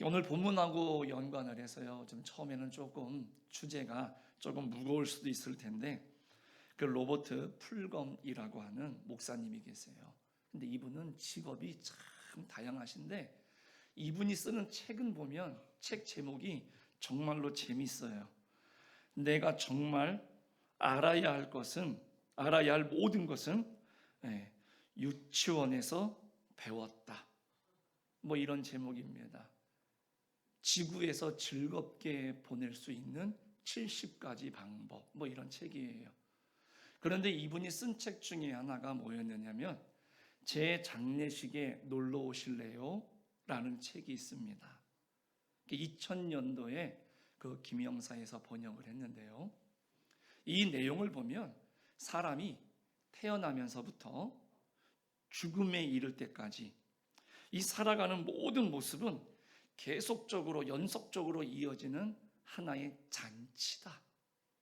오늘 본문하고 연관을 해서요, 좀 처음에는 조금 주제가 조금 무거울 수도 있을 텐데, 그 로버트 풀검이라고 하는 목사님이 계세요. 근데 이분은 직업이 참 다양하신데, 이분이 쓰는 책은 보면 책 제목이 정말로 재밌어요. 내가 정말 알아야 할 모든 것은 유치원에서 배웠다. 뭐 이런 제목입니다. 지구에서 즐겁게 보낼 수 있는 70가지 방법, 뭐 이런 책이에요. 그런데 이분이 쓴 책 중에 하나가 뭐였느냐면 제 장례식에 놀러 오실래요? 라는 책이 있습니다. 2000년도에 그 김영사에서 번역을 했는데요, 이 내용을 보면 사람이 태어나면서부터 죽음에 이를 때까지 이 살아가는 모든 모습은 계속적으로 연속적으로 이어지는 하나의 잔치다,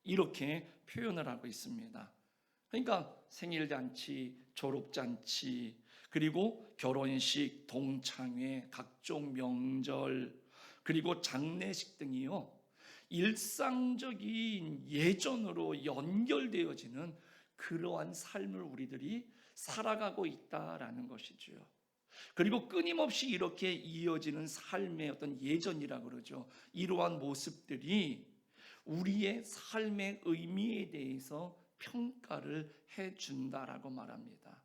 이렇게 표현을 하고 있습니다. 그러니까 생일잔치, 졸업잔치, 그리고 결혼식, 동창회, 각종 명절, 그리고 장례식 등이요, 일상적인 예전으로 연결되어지는 그러한 삶을 우리들이 살아가고 있다라는 것이죠. 그리고 끊임없이 이렇게 이어지는 삶의 어떤 예전이라 그러죠. 이러한 모습들이 우리의 삶의 의미에 대해서 평가를 해준다라고 말합니다.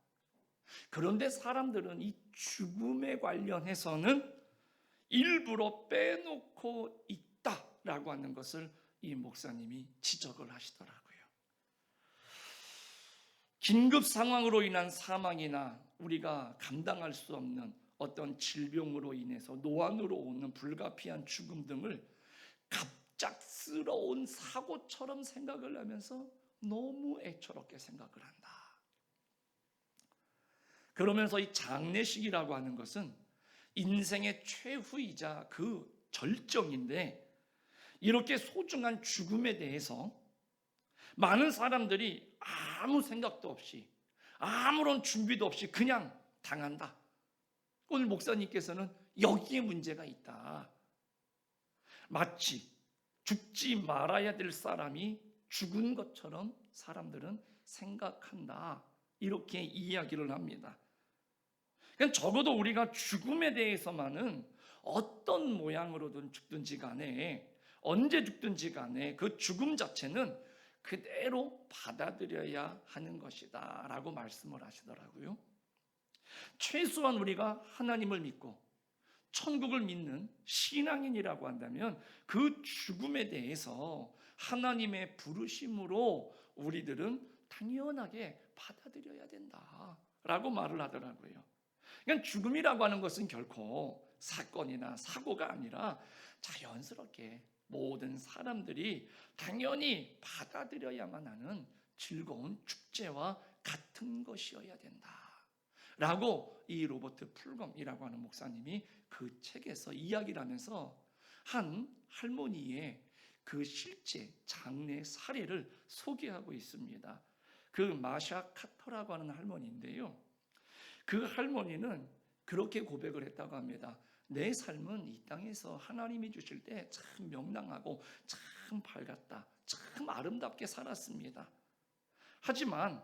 그런데 사람들은 이 죽음에 관련해서는 일부러 빼놓고 있다라고 하는 것을 이 목사님이 지적을 하시더라고요. 긴급 상황으로 인한 사망이나 우리가 감당할 수 없는 어떤 질병으로 인해서 노안으로 오는 불가피한 죽음 등을 갑작스러운 사고처럼 생각을 하면서 너무 애처롭게 생각을 한다. 그러면서 이 장례식이라고 하는 것은 인생의 최후이자 그 절정인데, 이렇게 소중한 죽음에 대해서 많은 사람들이 아무 생각도 없이 아무런 준비도 없이 그냥 당한다. 오늘 목사님께서는 여기에 문제가 있다. 마치 죽지 말아야 될 사람이 죽은 것처럼 사람들은 생각한다, 이렇게 이야기를 합니다. 그러니까 적어도 우리가 죽음에 대해서만은 어떤 모양으로든 죽든지 간에, 언제 죽든지 간에 그 죽음 자체는 그대로 받아들여야 하는 것이다 라고 말씀을 하시더라고요. 최소한 우리가 하나님을 믿고 천국을 믿는 신앙인이라고 한다면 그 죽음에 대해서 하나님의 부르심으로 우리들은 당연하게 받아들여야 된다라고 말을 하더라고요. 그러니까 죽음이라고 하는 것은 결코 사건이나 사고가 아니라 자연스럽게 모든 사람들이 당연히 받아들여야만 하는 즐거운 축제와 같은 것이어야 된다 라고 이 로버트 풀검이라고 하는 목사님이 그 책에서 이야기를 하면서 한 할머니의 그 실제 장례 사례를 소개하고 있습니다. 그 마샤 카터라고 하는 할머니인데요, 그 할머니는 그렇게 고백을 했다고 합니다. 내 삶은 이 땅에서 하나님이 주실 때 참 명랑하고 참 밝았다, 참 아름답게 살았습니다. 하지만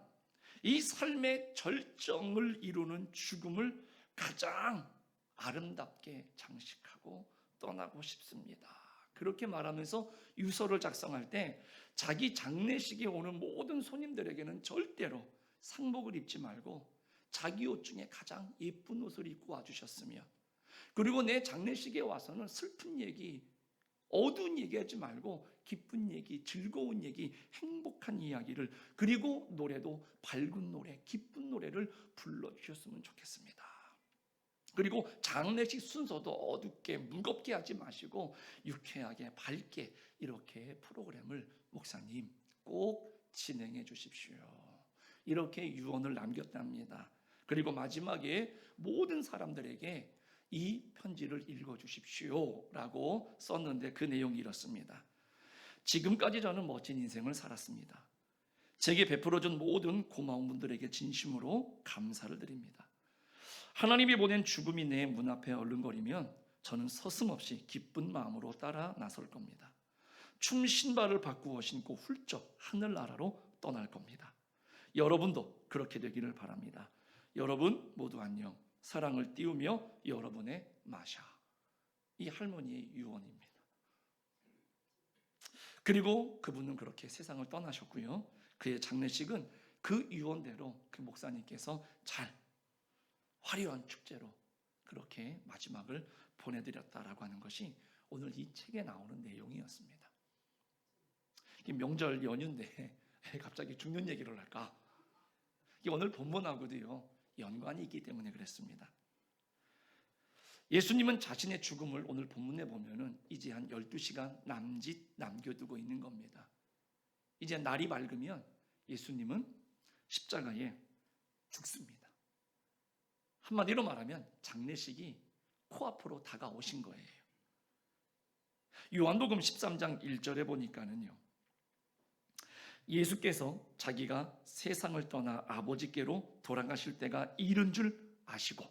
이 삶의 절정을 이루는 죽음을 가장 아름답게 장식하고 떠나고 싶습니다. 그렇게 말하면서 유서를 작성할 때 자기 장례식에 오는 모든 손님들에게는 절대로 상복을 입지 말고 자기 옷 중에 가장 예쁜 옷을 입고 와주셨으며, 그리고 내 장례식에 와서는 슬픈 얘기, 어두운 얘기하지 말고 기쁜 얘기, 즐거운 얘기, 행복한 이야기를, 그리고 노래도 밝은 노래, 기쁜 노래를 불러주셨으면 좋겠습니다. 그리고 장례식 순서도 어둡게 무겁게 하지 마시고 유쾌하게 밝게 이렇게 프로그램을 목사님 꼭 진행해 주십시오, 이렇게 유언을 남겼답니다. 그리고 마지막에 모든 사람들에게 이 편지를 읽어주십시오 라고 썼는데 그 내용이 이렇습니다. 지금까지 저는 멋진 인생을 살았습니다. 제게 베풀어준 모든 고마운 분들에게 진심으로 감사를 드립니다. 하나님이 보낸 죽음이 내 문 앞에 얼른거리면 저는 서슴없이 기쁜 마음으로 따라 나설 겁니다. 춤 신발을 바꾸어 신고 훌쩍 하늘나라로 떠날 겁니다. 여러분도 그렇게 되기를 바랍니다. 여러분 모두 안녕. 사랑을 띄우며 여러분의 마샤. 이 할머니의 유언입니다. 그리고 그분은 그렇게 세상을 떠나셨고요. 그의 장례식은 그 유언대로 그 목사님께서 잘 화려한 축제로 그렇게 마지막을 보내드렸다라고 하는 것이 오늘 이 책에 나오는 내용이었습니다. 명절 연휴인데 갑자기 죽는 얘기를 할까? 오늘 본문하고도요 연관이 있기 때문에 그랬습니다. 예수님은 자신의 죽음을 오늘 본문에 보면은 이제 한 12시간 남짓 남겨두고 있는 겁니다. 이제 날이 밝으면 예수님은 십자가에 죽습니다. 한마디로 말하면 장례식이 코앞으로 다가오신 거예요. 요한복음 13장 1절에 보니까는요, 예수께서 자기가 세상을 떠나 아버지께로 돌아가실 때가 이른 줄 아시고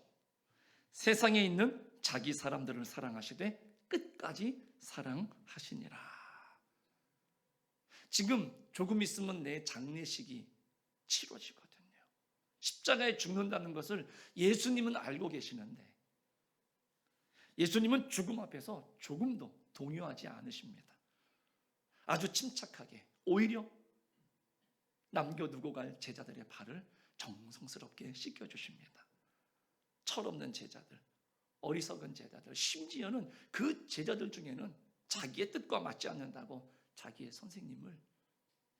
세상에 있는 자기 사람들을 사랑하시되 끝까지 사랑하시니라. 지금 조금 있으면 내 장례식이 치러지거든요. 십자가에 죽는다는 것을 예수님은 알고 계시는데 예수님은 죽음 앞에서 조금도 동요하지 않으십니다. 아주 침착하게 오히려 남겨두고 갈 제자들의 발을 정성스럽게 씻겨주십니다. 철없는 제자들, 어리석은 제자들, 심지어는 그 제자들 중에는 자기의 뜻과 맞지 않는다고 자기의 선생님을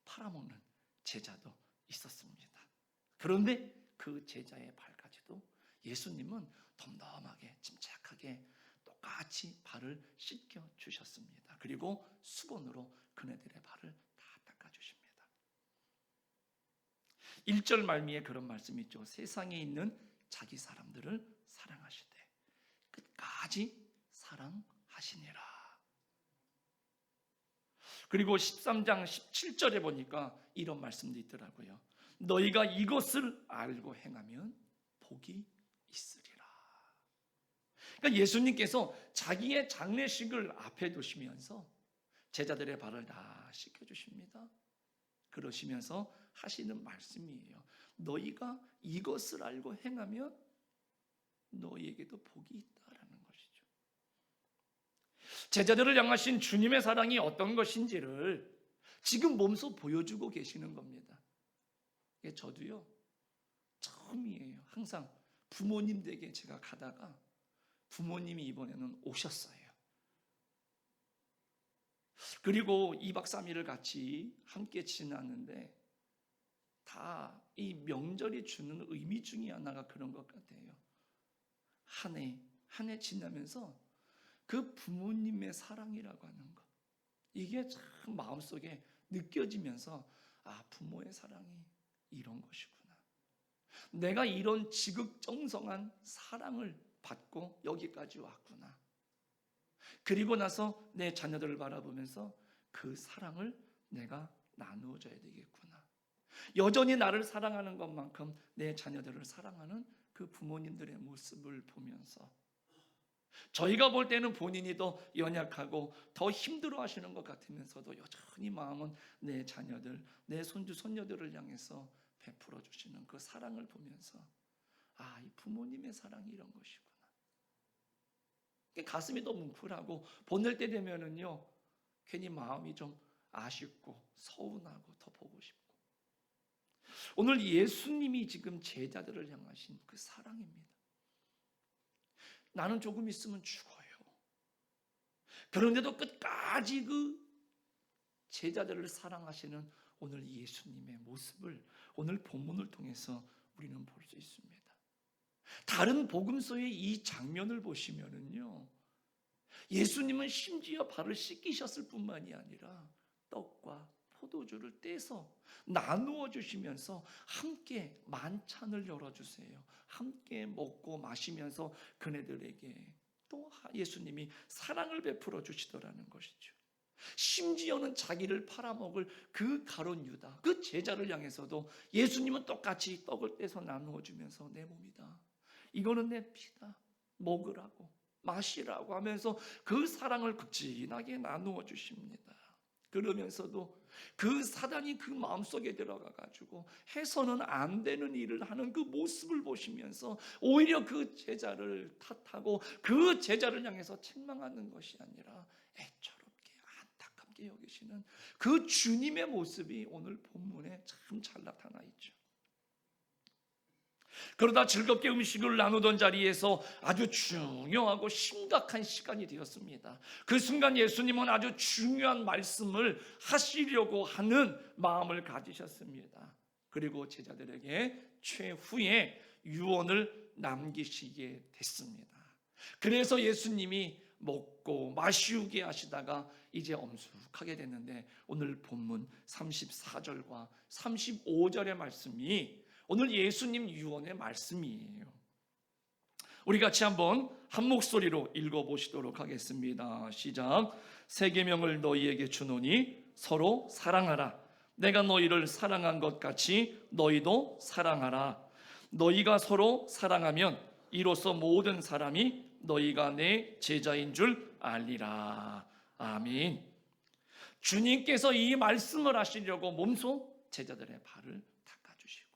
팔아먹는 제자도 있었습니다. 그런데 그 제자의 발까지도 예수님은 덤덤하게 침착하게 똑같이 발을 씻겨주셨습니다. 그리고 수건으로 그네들의 발을 다 닦아주십니다. 1절 말미에 그런 말씀이 있죠. 세상에 있는 자기 사람들을 사랑하시되 끝까지 사랑하시니라. 그리고 13장 17절에 보니까 이런 말씀도 있더라고요. 너희가 이것을 알고 행하면 복이 있으리라. 그러니까 예수님께서 자기의 장례식을 앞에 두시면서 제자들의 발을 다 씻겨주십니다. 그러시면서 하시는 말씀이에요. 너희가 이것을 알고 행하면 너희에게도 복이 있다라는 것이죠. 제자들을 향하신 주님의 사랑이 어떤 것인지를 지금 몸소 보여주고 계시는 겁니다. 저도요 처음이에요. 항상 부모님 댁에 제가 가다가 부모님이 이번에는 오셨어요. 그리고 2박 3일을 같이 함께 지났는데 다 이 명절이 주는 의미 중에 하나가 그런 것 같아요. 한 해 지나면서 그 부모님의 사랑이라고 하는 것, 이게 참 마음속에 느껴지면서 아, 부모의 사랑이 이런 것이구나. 내가 이런 지극정성한 사랑을 받고 여기까지 왔구나. 그리고 나서 내 자녀들을 바라보면서 그 사랑을 내가 나누어줘야 되겠구나. 여전히 나를 사랑하는 것만큼 내 자녀들을 사랑하는 그 부모님들의 모습을 보면서 저희가 볼 때는 본인이 더 연약하고 더 힘들어하시는 것 같으면서도 여전히 마음은 내 자녀들, 내 손주, 손녀들을 향해서 베풀어 주시는 그 사랑을 보면서 아, 이 부모님의 사랑이 이런 것이구나. 가슴이 더 뭉클하고 보낼 때 되면은요 괜히 마음이 좀 아쉽고 서운하고 더 보고 싶고. 오늘 예수님이 지금 제자들을 향하신 그 사랑입니다. 나는 조금 있으면 죽어요. 그런데도 끝까지 그 제자들을 사랑하시는 오늘 예수님의 모습을 오늘 본문을 통해서 우리는 볼 수 있습니다. 다른 복음서의 이 장면을 보시면은요, 예수님은 심지어 발을 씻기셨을 뿐만이 아니라 떡과 포도주를 떼서 나누어 주시면서 함께 만찬을 열어주세요. 함께 먹고 마시면서 그네들에게 또 예수님이 사랑을 베풀어 주시더라는 것이죠. 심지어는 자기를 팔아먹을 그 가룟 유다, 그 제자를 향해서도 예수님은 똑같이 떡을 떼서 나누어 주면서 내 몸이다, 이거는 내 피다, 먹으라고 마시라고 하면서 그 사랑을 극진하게 나누어 주십니다. 그러면서도 그 사단이 그 마음속에 들어가 가지고 해서는 안 되는 일을 하는 그 모습을 보시면서 오히려 그 제자를 탓하고 그 제자를 향해서 책망하는 것이 아니라 애처롭게 안타깝게 여기시는 그 주님의 모습이 오늘 본문에 참 잘 나타나 있죠. 그러다 즐겁게 음식을 나누던 자리에서 아주 중요하고 심각한 시간이 되었습니다. 그 순간 예수님은 아주 중요한 말씀을 하시려고 하는 마음을 가지셨습니다. 그리고 제자들에게 최후의 유언을 남기시게 됐습니다. 그래서 예수님이 먹고 마시우게 하시다가 이제 엄숙하게 됐는데, 오늘 본문 34절과 35절의 말씀이 오늘 예수님 유언의 말씀이에요. 우리 같이 한번 한 목소리로 읽어보시도록 하겠습니다. 시작. 새 계명을 너희에게 주노니 서로 사랑하라. 내가 너희를 사랑한 것 같이 너희도 사랑하라. 너희가 서로 사랑하면 이로써 모든 사람이 너희가 내 제자인 줄 알리라. 아멘. 주님께서 이 말씀을 하시려고 몸소 제자들의 발을 닦아주시고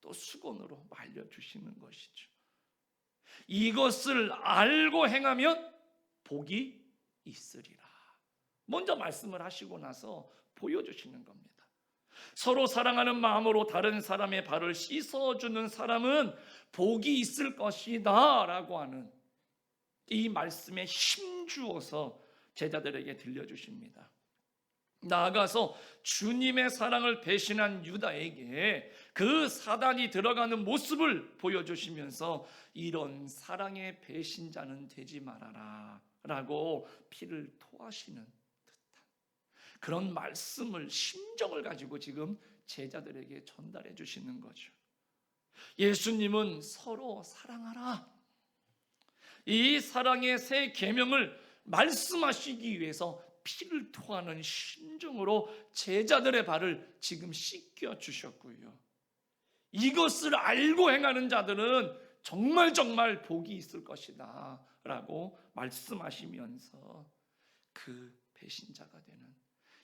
또 수건으로 말려주시는 것이죠. 이것을 알고 행하면 복이 있으리라. 먼저 말씀을 하시고 나서 보여주시는 겁니다. 서로 사랑하는 마음으로 다른 사람의 발을 씻어주는 사람은 복이 있을 것이다 라고 하는 이 말씀에 힘주어서 제자들에게 들려주십니다. 나아가서 주님의 사랑을 배신한 유다에게 그 사단이 들어가는 모습을 보여주시면서 이런 사랑의 배신자는 되지 말아라 라고 피를 토하시는 듯한 그런 말씀을, 심정을 가지고 지금 제자들에게 전달해 주시는 거죠. 예수님은 서로 사랑하라, 이 사랑의 새 계명을 말씀하시기 위해서 피를 토하는 심정으로 제자들의 발을 지금 씻겨 주셨고요. 이것을 알고 행하는 자들은 정말 복이 있을 것이다 라고 말씀하시면서 그 배신자가 되는,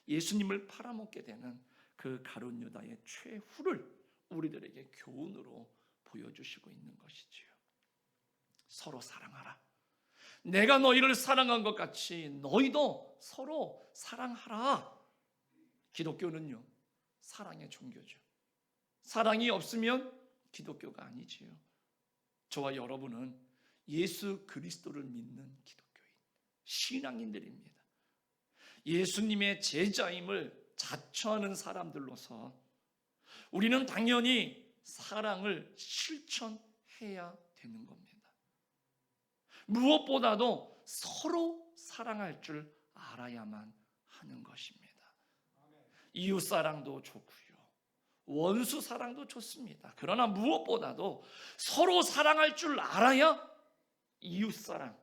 예수님을 팔아먹게 되는 그 가룟 유다의 최후를 우리들에게 교훈으로 보여주시고 있는 것이지요. 서로 사랑하라. 내가 너희를 사랑한 것 같이 너희도 서로 사랑하라. 기독교는요, 사랑의 종교죠. 사랑이 없으면 기독교가 아니지요. 저와 여러분은 예수 그리스도를 믿는 기독교인, 신앙인들입니다. 예수님의 제자임을 자처하는 사람들로서 우리는 당연히 사랑을 실천해야 되는 겁니다. 무엇보다도 서로 사랑할 줄 알아야만 하는 것입니다. 이웃 사랑도 좋고요, 원수 사랑도 좋습니다. 그러나 무엇보다도 서로 사랑할 줄 알아야 이웃 사랑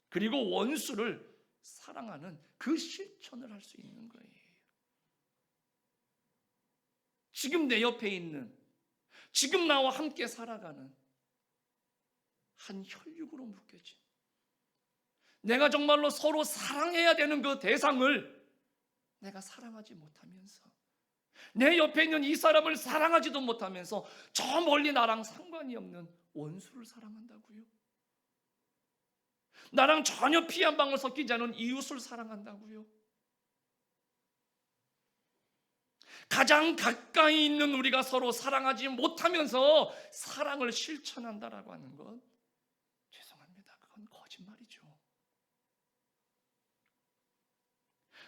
그리고 원수를 사랑하는 그 실천을 할 수 있는 거예요. 지금 내 옆에 있는, 지금 나와 함께 살아가는 한 혈육으로 묶여진, 내가 정말로 서로 사랑해야 되는 그 대상을 내가 사랑하지 못하면서, 내 옆에 있는 이 사람을 사랑하지도 못하면서 저 멀리 나랑 상관이 없는 원수를 사랑한다고요? 나랑 전혀 피 한 방울 섞이지 않은 이웃을 사랑한다고요? 가장 가까이 있는 우리가 서로 사랑하지 못하면서 사랑을 실천한다라고 하는 것, 죄송합니다, 그건 거짓말이죠.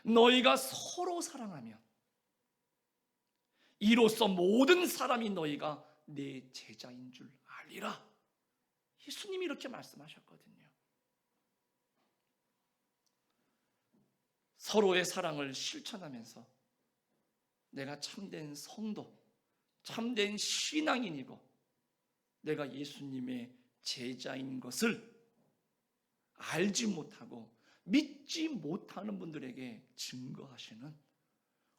너희가 서로 사랑하면 이로써 모든 사람이 너희가 내 제자인 줄 알리라. 예수님이 이렇게 말씀하셨거든요. 서로의 사랑을 실천하면서 내가 참된 성도, 참된 신앙인이고 내가 예수님의 제자인 것을 알지 못하고 믿지 못하는 분들에게 증거하시는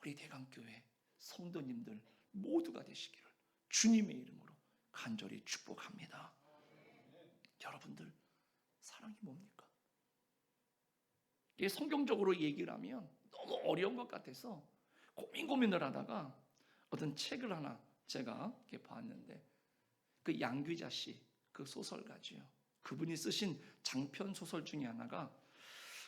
우리 대강교회 성도님들 모두가 되시기를 주님의 이름으로 간절히 축복합니다. 여러분들 사랑 사랑이 뭡니까? 이게 성경적으로 얘기를 하면 너무 어려운 것 같아서 고민을 하다가 어떤 책을 하나 제가 이렇게 봤는데, 그 양귀자 씨, 그 소설가지요. 그분이 쓰신 장편 소설 중에 하나가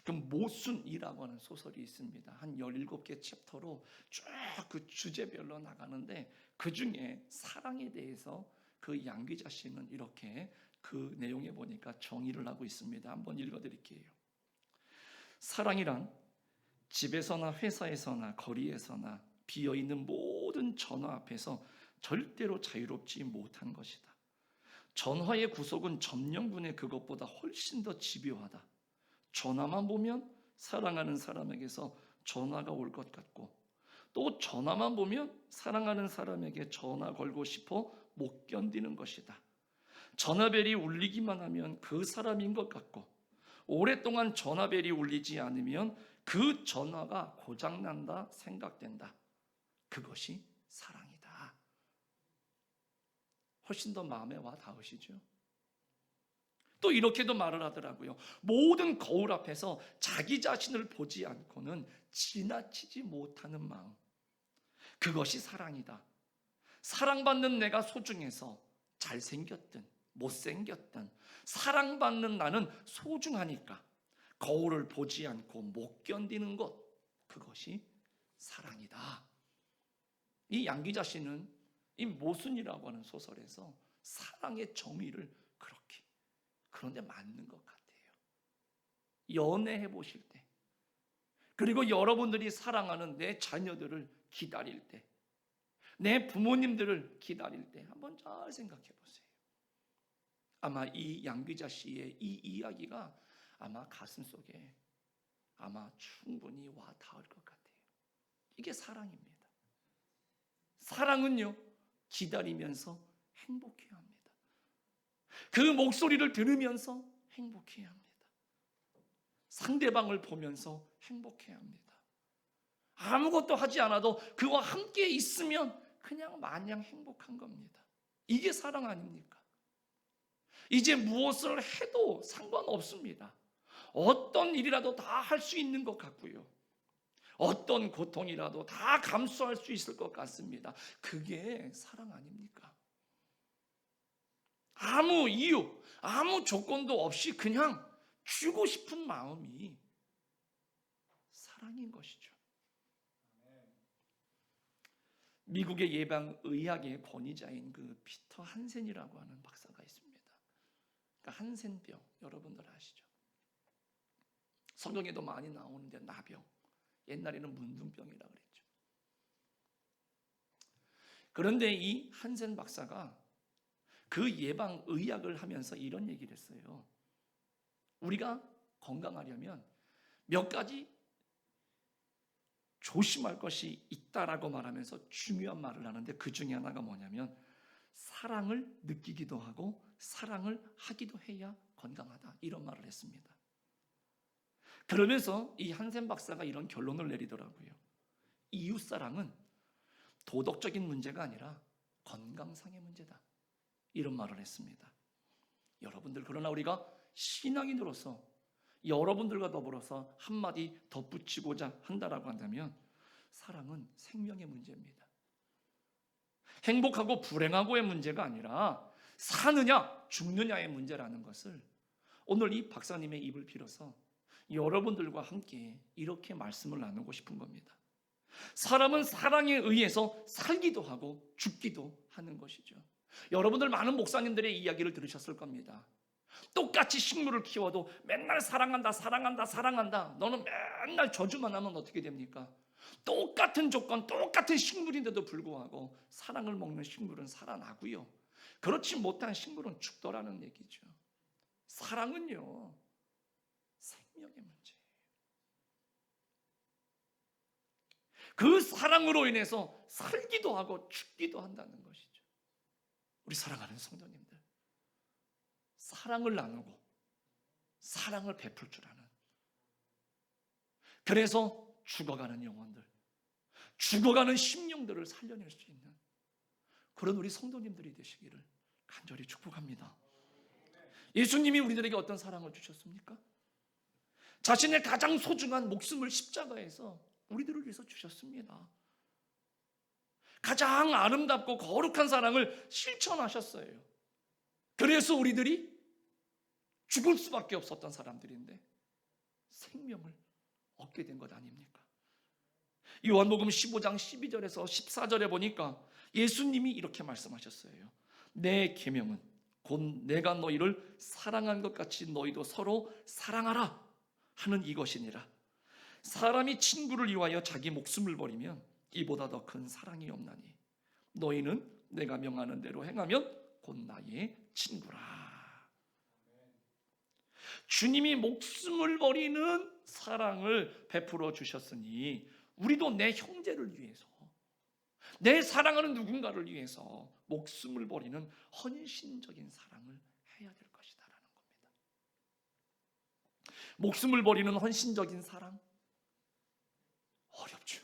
그 모순이라고 하는 소설이 있습니다. 한 17개 챕터로 쭉 그 주제별로 나가는데, 그 중에 사랑에 대해서 그 양귀자 씨는 이렇게 그 내용에 보니까 정의를 하고 있습니다. 한번 읽어드릴게요. 사랑이란 집에서나 회사에서나 거리에서나 비어있는 모든 전화 앞에서 절대로 자유롭지 못한 것이다. 전화의 구속은 점령군의 그것보다 훨씬 더 집요하다. 전화만 보면 사랑하는 사람에게서 전화가 올 것 같고, 또 전화만 보면 사랑하는 사람에게 전화 걸고 싶어 못 견디는 것이다. 전화벨이 울리기만 하면 그 사람인 것 같고, 오랫동안 전화벨이 울리지 않으면 그 전화가 고장난다 생각된다. 그것이 사랑이다. 훨씬 더 마음에 와 닿으시죠? 또 이렇게도 말을 하더라고요. 모든 거울 앞에서 자기 자신을 보지 않고는 지나치지 못하는 마음, 그것이 사랑이다. 사랑받는 내가 소중해서 잘생겼든 못생겼든 사랑받는 나는 소중하니까 거울을 보지 않고 못 견디는 것, 그것이 사랑이다. 이 양귀자 씨는 이 모순이라고 하는 소설에서 사랑의 정의를 그렇게, 그런데 맞는 것 같아요. 연애해 보실 때, 그리고 여러분들이 사랑하는 내 자녀들을 기다릴 때, 내 부모님들을 기다릴 때 한번 잘 생각해 보세요. 아마 이 양귀자 씨의 이 이야기가 아마 가슴속에 아마 충분히 와 닿을 것 같아요. 이게 사랑입니다. 사랑은요, 기다리면서 행복해야 합니다. 그 목소리를 들으면서 행복해야 합니다. 상대방을 보면서 행복해야 합니다. 아무것도 하지 않아도 그와 함께 있으면 그냥 마냥 행복한 겁니다. 이게 사랑 아닙니까? 이제 무엇을 해도 상관없습니다. 어떤 일이라도 다 할 수 있는 것 같고요. 어떤 고통이라도 다 감수할 수 있을 것 같습니다. 그게 사랑 아닙니까? 아무 이유, 아무 조건도 없이 그냥 주고 싶은 마음이 사랑인 것이죠. 미국의 예방의학의 권위자인 그 피터 한센이라고 하는 박사가 있습니다. 그러니까 한센병, 여러분들 아시죠? 성경에도 많이 나오는데 나병, 옛날에는 문둥병이라고 그랬죠. 그런데 이 한센 박사가 그 예방의학을 하면서 이런 얘기를 했어요. 우리가 건강하려면 몇 가지 조심할 것이 있다라고 말하면서 중요한 말을 하는데, 그 중에 하나가 뭐냐면 사랑을 느끼기도 하고 사랑을 하기도 해야 건강하다, 이런 말을 했습니다. 그러면서 이 한센 박사가 이런 결론을 내리더라고요. 이웃사랑은 도덕적인 문제가 아니라 건강상의 문제다, 이런 말을 했습니다. 여러분들, 그러나 우리가 신앙인으로서 여러분들과 더불어서 한마디 덧붙이고자 한다라고 한다면 사랑은 생명의 문제입니다. 행복하고 불행하고의 문제가 아니라 사느냐 죽느냐의 문제라는 것을 오늘 이 박사님의 입을 빌어서 여러분들과 함께 이렇게 말씀을 나누고 싶은 겁니다. 사람은 사랑에 의해서 살기도 하고 죽기도 하는 것이죠. 여러분들 많은 목사님들의 이야기를 들으셨을 겁니다. 똑같이 식물을 키워도 맨날 사랑한다 사랑한다 사랑한다, 너는 맨날 저주만 하면 어떻게 됩니까? 똑같은 조건, 똑같은 식물인데도 불구하고 사랑을 먹는 식물은 살아나고요, 그렇지 못한 식물은 죽더라는 얘기죠. 사랑은요, 생명의 문제예요. 그 사랑으로 인해서 살기도 하고 죽기도 한다는 것이죠. 우리 사랑하는 성도님들, 사랑을 나누고 사랑을 베풀 줄 아는, 그래서 죽어가는 영혼들, 죽어가는 심령들을 살려낼 수 있는 그런 우리 성도님들이 되시기를 간절히 축복합니다. 예수님이 우리들에게 어떤 사랑을 주셨습니까? 자신의 가장 소중한 목숨을 십자가에서 우리들을 위해서 주셨습니다. 가장 아름답고 거룩한 사랑을 실천하셨어요. 그래서 우리들이 죽을 수밖에 없었던 사람들인데 생명을 얻게 된 것 아닙니까? 요한복음 15장 12절에서 14절에 보니까 예수님이 이렇게 말씀하셨어요. 내 계명은 곧 내가 너희를 사랑한 것 같이 너희도 서로 사랑하라 하는 이것이니라. 사람이 친구를 위하여 자기 목숨을 버리면 이보다 더 큰 사랑이 없나니 너희는 내가 명하는 대로 행하면 곧 나의 친구라. 주님이 목숨을 버리는 사랑을 베풀어 주셨으니 우리도 내 형제를 위해서, 내 사랑하는 누군가를 위해서 목숨을 버리는 헌신적인 사랑을 해야 될 것이다라는 겁니다. 목숨을 버리는 헌신적인 사랑 어렵죠.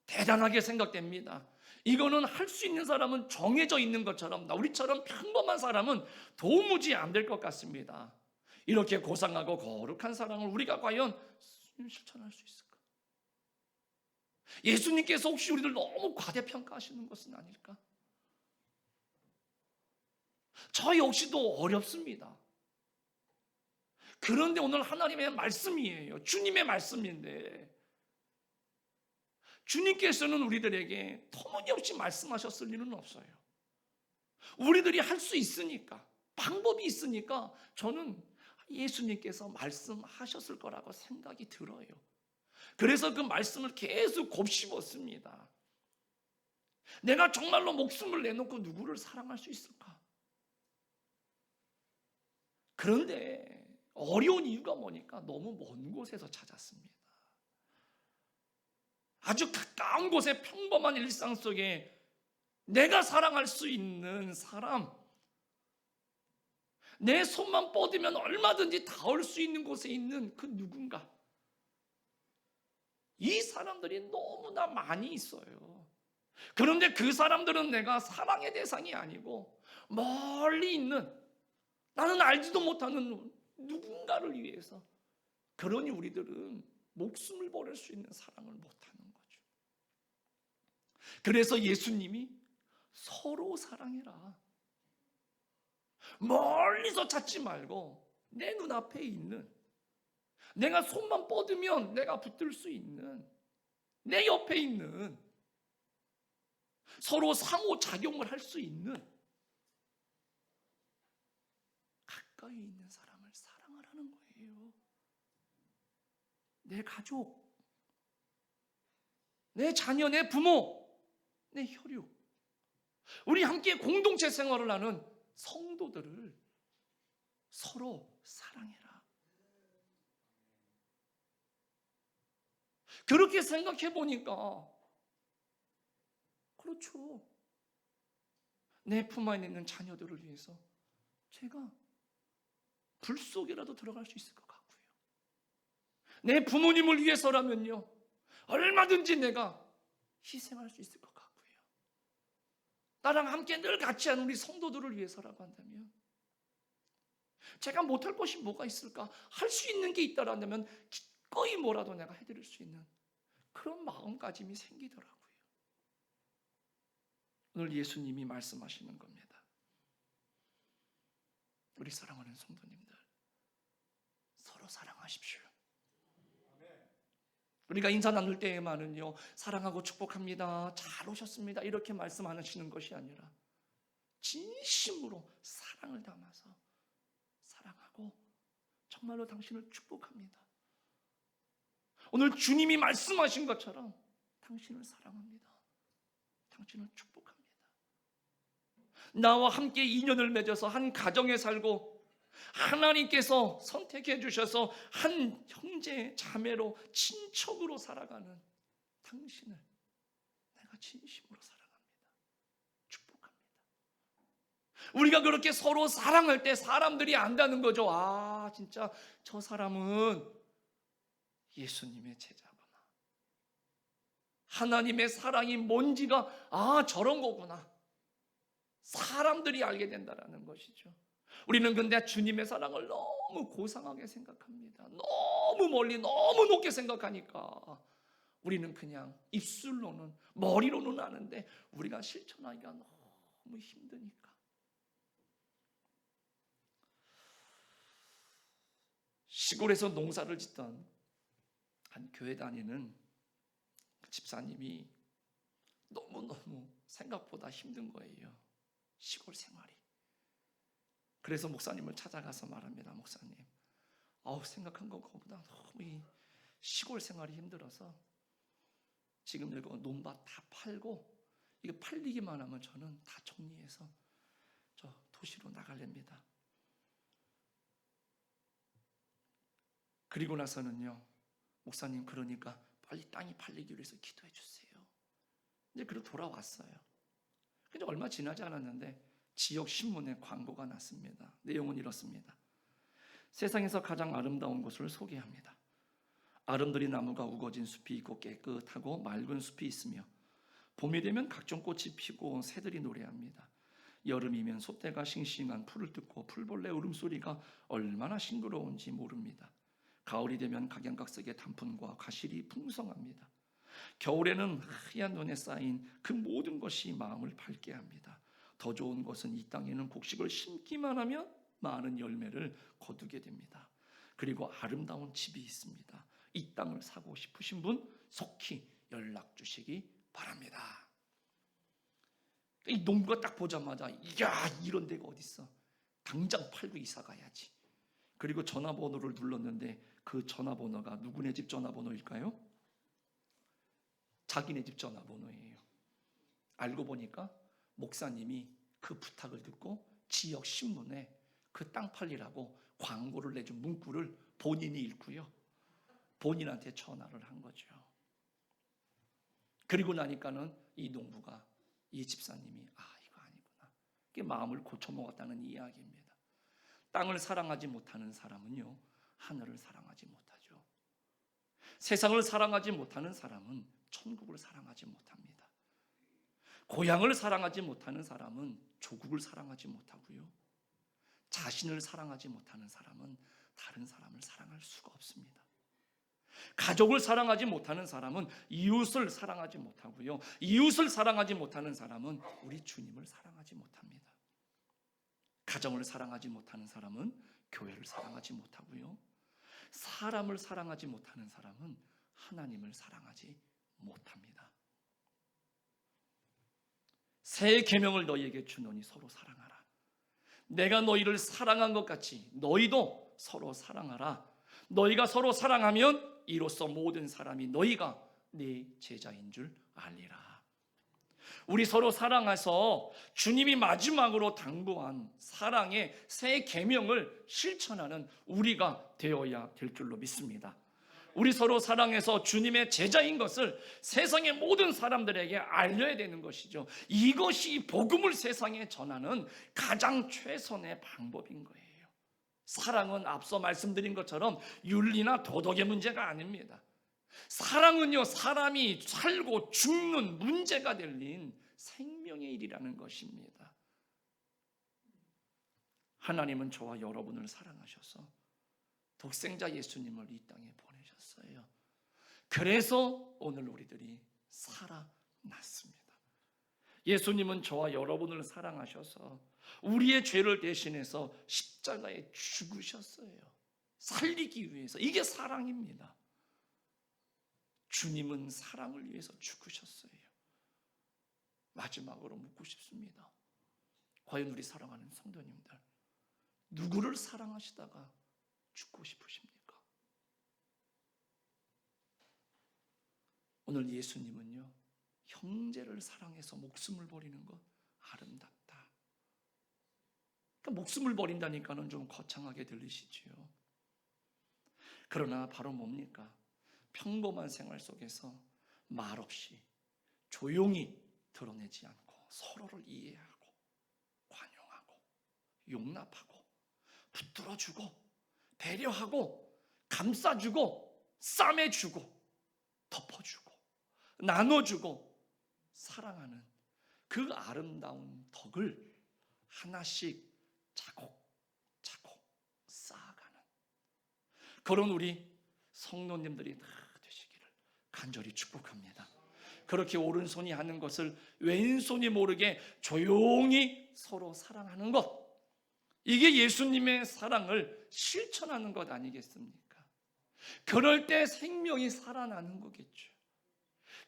대단하게 생각됩니다. 이거는 할 수 있는 사람은 정해져 있는 것처럼 우리처럼 평범한 사람은 도무지 안 될 것 같습니다. 이렇게 고상하고 거룩한 사랑을 우리가 과연 실천할 수 있을까? 예수님께서 혹시 우리를 너무 과대평가하시는 것은 아닐까? 저 역시도 어렵습니다. 그런데 오늘 하나님의 말씀이에요. 주님의 말씀인데 주님께서는 우리들에게 터무니없이 말씀하셨을 일은 없어요. 우리들이 할 수 있으니까, 방법이 있으니까 저는 예수님께서 말씀하셨을 거라고 생각이 들어요. 그래서 그 말씀을 계속 곱씹었습니다. 내가 정말로 목숨을 내놓고 누구를 사랑할 수 있을까? 그런데 어려운 이유가 뭐니까 너무 먼 곳에서 찾았습니다. 아주 가까운 곳에 평범한 일상 속에 내가 사랑할 수 있는 사람, 내 손만 뻗으면 얼마든지 닿을 수 있는 곳에 있는 그 누군가, 이 사람들이 너무나 많이 있어요. 그런데 그 사람들은 내가 사랑의 대상이 아니고 멀리 있는, 나는 알지도 못하는 누군가를 위해서, 그러니 우리들은 목숨을 버릴 수 있는 사랑을 못하는 거죠. 그래서 예수님이 서로 사랑해라, 멀리서 찾지 말고 내 눈앞에 있는, 내가 손만 뻗으면 내가 붙들 수 있는, 내 옆에 있는, 서로 상호작용을 할 수 있는 가까이 있는 사람을 사랑하라는 거예요. 내 가족, 내 자녀, 내 부모, 내 혈육, 우리 함께 공동체 생활을 하는 성도들을 서로 사랑해라. 그렇게 생각해 보니까 그렇죠. 내 품 안에 있는 자녀들을 위해서 제가 불 속이라도 들어갈 수 있을 것 같고요. 내 부모님을 위해서라면요, 얼마든지 내가 희생할 수 있을 것 같고요. 나랑 함께 늘 같이 하는 우리 성도들을 위해서라고 한다면 제가 못할 것이 뭐가 있을까? 할 수 있는 게 있다라면 기꺼이 뭐라도 내가 해드릴 수 있는 그런 마음가짐이 생기더라고요. 오늘 예수님이 말씀하시는 겁니다. 우리 사랑하는 성도님들, 서로 사랑하십시오. 우리가 인사 나눌 때에만은요, 사랑하고 축복합니다, 잘 오셨습니다, 이렇게 말씀하시는 것이 아니라 진심으로 사랑을 담아서 사랑하고 정말로 당신을 축복합니다. 오늘 주님이 말씀하신 것처럼 당신을 사랑합니다, 당신을 축복합니다. 나와 함께 인연을 맺어서 한 가정에 살고 하나님께서 선택해 주셔서 한 형제 자매로 친척으로 살아가는 당신을 내가 진심으로 사랑합니다, 축복합니다. 우리가 그렇게 서로 사랑할 때 사람들이 안다는 거죠. 아, 진짜 저 사람은 예수님의 제자구나, 하나님의 사랑이 뭔지가 저런 거구나, 사람들이 알게 된다라는 것이죠. 우리는 근데 주님의 사랑을 너무 고상하게 생각합니다. 너무 멀리 너무 높게 생각하니까 우리는 그냥 입술로는 머리로는 아는데 우리가 실천하기가 너무 힘드니까. 시골에서 농사를 짓던 한 교회 다니는 집사님이 너무너무 생각보다 힘든 거예요. 시골 생활이. 그래서 목사님을 찾아가서 말합니다. 목사님, 생각한 것보다 너무 이 시골 생활이 힘들어서 지금 이거 논밭 다 팔고 이거 팔리기만 하면 저는 다 정리해서 저 도시로 나갈랍니다. 그리고 나서는요, 목사님 그러니까 빨리 땅이 팔리기 위해서 기도해 주세요. 이제 그리고 돌아왔어요. 근데 얼마 지나지 않았는데 지역 신문에 광고가 났습니다. 내용은 이렇습니다. 세상에서 가장 아름다운 곳을 소개합니다. 아름드리 나무가 우거진 숲이 있고 깨끗하고 맑은 숲이 있으며 봄이 되면 각종 꽃이 피고 새들이 노래합니다. 여름이면 소떼가 싱싱한 풀을 뜯고 풀벌레 울음소리가 얼마나 싱그러운지 모릅니다. 가을이 되면 각양각색의 단풍과 과실이 풍성합니다. 겨울에는 하얀 눈에 쌓인 그 모든 것이 마음을 밝게 합니다. 더 좋은 것은 이 땅에는 곡식을 심기만 하면 많은 열매를 거두게 됩니다. 그리고 아름다운 집이 있습니다. 이 땅을 사고 싶으신 분 속히 연락 주시기 바랍니다. 이 농부가 딱 보자마자 야, 이런 데가 어딨어, 당장 팔고 이사 가야지. 그리고 전화번호를 눌렀는데 그 전화번호가 누구네 집 전화번호일까요? 자기네 집 전화번호예요. 알고 보니까 목사님이 그 부탁을 듣고 지역 신문에 그 땅 팔리라고 광고를 내준 문구를 본인이 읽고요, 본인한테 전화를 한 거죠. 그리고 나니까는 이 농부가, 이 집사님이 이거 아니구나, 이게 마음을 고쳐먹었다는 이야기입니다. 땅을 사랑하지 못하는 사람은요, 하늘을 사랑하지 못하죠. 세상을 사랑하지 못하는 사람은 천국을 사랑하지 못합니다. 고향을 사랑하지 못하는 사람은 조국을 사랑하지 못하고요, 자신을 사랑하지 못하는 사람은 다른 사람을 사랑할 수가 없습니다. 가족을 사랑하지 못하는 사람은 이웃을 사랑하지 못하고요, 이웃을 사랑하지 못하는 사람은 우리 주님을 사랑하지 못합니다. 가정을 사랑하지 못하는 사람은 교회를 사랑하지 못하고요, 사람을 사랑하지 못하는 사람은 하나님을 사랑하지 못합니다. 새 계명을 너희에게 주노니 서로 사랑하라. 내가 너희를 사랑한 것 같이 너희도 서로 사랑하라. 너희가 서로 사랑하면 이로써 모든 사람이 너희가 네 제자인 줄 알리라. 우리 서로 사랑해서 주님이 마지막으로 당부한 사랑의 새 계명을 실천하는 우리가 되어야 될 줄로 믿습니다. 우리 서로 사랑해서 주님의 제자인 것을 세상의 모든 사람들에게 알려야 되는 것이죠. 이것이 복음을 세상에 전하는 가장 최선의 방법인 거예요. 사랑은 앞서 말씀드린 것처럼 윤리나 도덕의 문제가 아닙니다. 사랑은요, 사람이 살고 죽는 문제가 될린 생명의 일이라는 것입니다. 하나님은 저와 여러분을 사랑하셔서 독생자 예수님을 이 땅에 보내셨어요. 그래서 오늘 우리들이 살아났습니다. 예수님은 저와 여러분을 사랑하셔서 우리의 죄를 대신해서 십자가에 죽으셨어요. 살리기 위해서. 이게 사랑입니다. 주님은 사랑을 위해서 죽으셨어요. 마지막으로 묻고 싶습니다. 과연 우리 사랑하는 성도님들, 누구를 사랑하시다가 죽고 싶으십니까? 오늘 예수님은요, 형제를 사랑해서 목숨을 버리는 것 아름답다. 그러니까 목숨을 버린다니까는 좀 거창하게 들리시지요. 그러나 바로 뭡니까? 평범한 생활 속에서 말없이 조용히 드러내지 않고 서로를 이해하고 관용하고 용납하고 붙들어주고 배려하고 감싸주고 싸매주고 덮어주고 나눠주고 사랑하는 그 아름다운 덕을 하나씩 그런 우리 성도님들이 다 되시기를 간절히 축복합니다. 그렇게 오른손이 하는 것을 왼손이 모르게 조용히 서로 사랑하는 것, 이게 예수님의 사랑을 실천하는 것 아니겠습니까? 그럴 때 생명이 살아나는 거겠죠.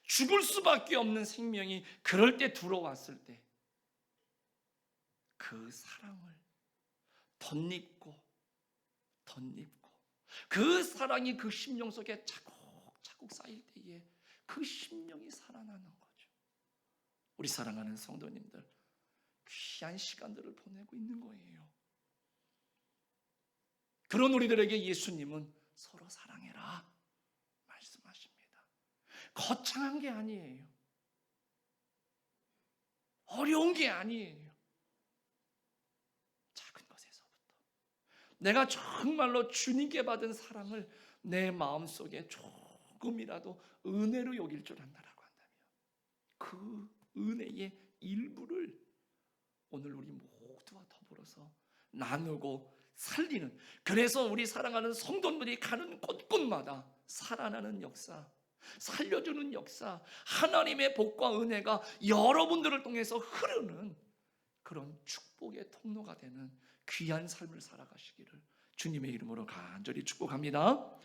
죽을 수밖에 없는 생명이 그럴 때 들어왔을 때 그 사랑을 덧입고 그 사랑이 그 심령 속에 차곡차곡 쌓일 때에 그 심령이 살아나는 거죠. 우리 사랑하는 성도님들, 귀한 시간들을 보내고 있는 거예요. 그런 우리들에게 예수님은 서로 사랑해라 말씀하십니다. 거창한 게 아니에요. 어려운 게 아니에요. 작은 것에서부터 내가 정말로 주님께 받은 사랑을 내 마음속에 조금이라도 은혜로 여길 줄 안다라고 한다면 그 은혜의 일부를 오늘 우리 모두와 더불어서 나누고 살리는, 그래서 우리 사랑하는 성도들이 가는 곳곳마다 살아나는 역사, 살려주는 역사, 하나님의 복과 은혜가 여러분들을 통해서 흐르는 그런 축복의 통로가 되는 귀한 삶을 살아가시기를 주님의 이름으로 간절히 축복합니다.